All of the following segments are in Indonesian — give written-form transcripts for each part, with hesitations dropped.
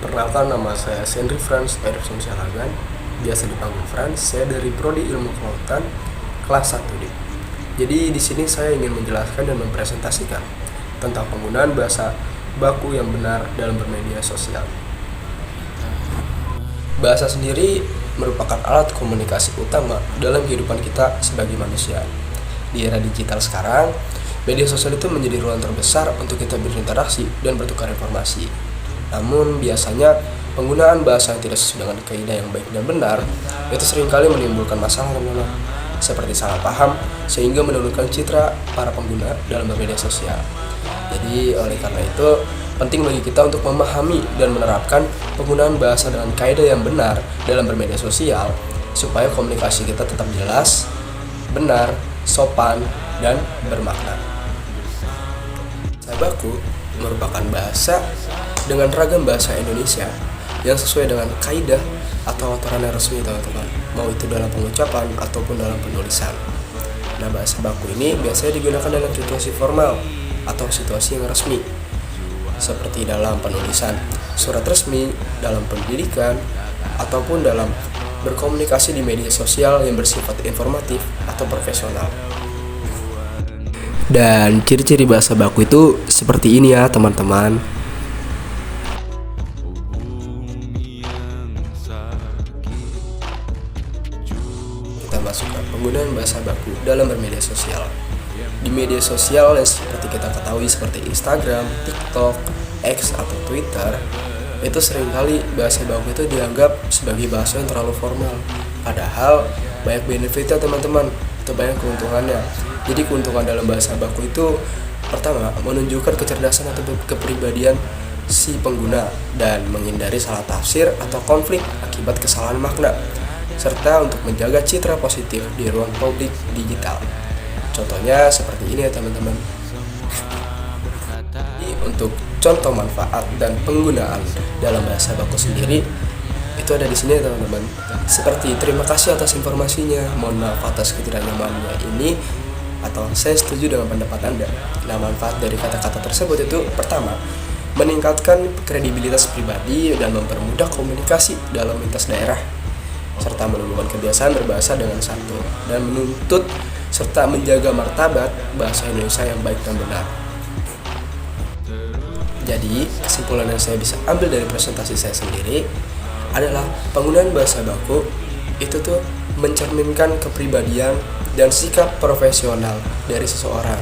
Perkenalkan, nama saya Sendri Frans Erikson Sialagan, biasa dipanggil Frans. Saya dari Prodi Ilmu Kelautan kelas 1D. Jadi di sini saya ingin menjelaskan dan mempresentasikan tentang penggunaan bahasa baku yang benar dalam bermedia sosial. Bahasa sendiri merupakan alat komunikasi utama dalam kehidupan kita sebagai manusia. Di era digital sekarang, media sosial itu menjadi ruang terbesar untuk kita berinteraksi dan bertukar informasi. Namun biasanya penggunaan bahasa yang tidak sesuai dengan kaidah yang baik dan benar itu seringkali menimbulkan masalah teman-teman, seperti salah paham sehingga menurunkan citra para pengguna dalam bermedia sosial. Jadi oleh karena itu penting bagi kita untuk memahami dan menerapkan penggunaan bahasa dengan kaidah yang benar dalam bermedia sosial supaya komunikasi kita tetap jelas, benar, sopan, dan bermakna. Bahasa baku merupakan bahasa dengan ragam bahasa Indonesia yang sesuai dengan kaidah atau aturan yang resmi teman-teman, mau itu dalam pengucapan ataupun dalam penulisan. Nah, bahasa baku ini biasanya digunakan dalam situasi formal atau situasi yang resmi, seperti dalam penulisan surat resmi, dalam pendidikan, ataupun dalam berkomunikasi di media sosial yang bersifat informatif atau profesional. Dan ciri-ciri bahasa baku itu seperti ini ya teman-teman. Kita masuk ke penggunaan bahasa baku dalam bermedia sosial. Di media sosial yang seperti kita ketahui seperti Instagram, TikTok, X atau Twitter, itu seringkali bahasa baku itu dianggap sebagai bahasa yang terlalu formal. Padahal banyak benefitnya teman-teman, itu banyak keuntungannya. Jadi keuntungan dalam bahasa baku itu pertama, menunjukkan kecerdasan atau kepribadian si pengguna dan menghindari salah tafsir atau konflik akibat kesalahan makna, serta untuk menjaga citra positif di ruang publik digital. Contohnya seperti ini ya teman-teman. Untuk contoh manfaat dan penggunaan dalam bahasa baku sendiri itu ada di sini ya teman-teman. Seperti terima kasih atas informasinya, mohon maaf atas ketidaknyamanannya ini, atau saya setuju dengan pendapat Anda. Nah, manfaat dari kata-kata tersebut itu pertama, meningkatkan kredibilitas pribadi dan mempermudah komunikasi dalam lintas daerah, serta menumbuhkan kebiasaan berbahasa dengan santun dan menuntut serta menjaga martabat bahasa Indonesia yang baik dan benar. Jadi, kesimpulan yang saya bisa ambil dari presentasi saya sendiri adalah penggunaan bahasa baku itu tuh mencerminkan kepribadian dan sikap profesional dari seseorang.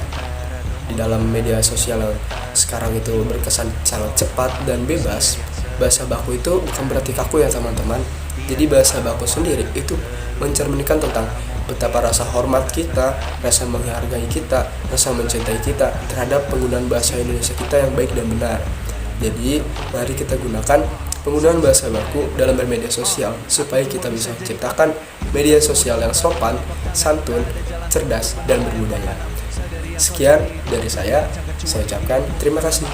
Di dalam media sosial yang sekarang itu berkesan sangat cepat dan bebas, bahasa baku itu bukan berarti kaku ya teman-teman. Jadi bahasa baku sendiri itu mencerminkan tentang betapa rasa hormat kita, rasa menghargai kita, rasa mencintai kita terhadap penggunaan bahasa Indonesia kita yang baik dan benar. Jadi mari kita gunakan penggunaan bahasa baku dalam bermedia sosial supaya kita bisa menciptakan media sosial yang sopan, santun, cerdas, dan berbudaya. Sekian dari saya ucapkan terima kasih.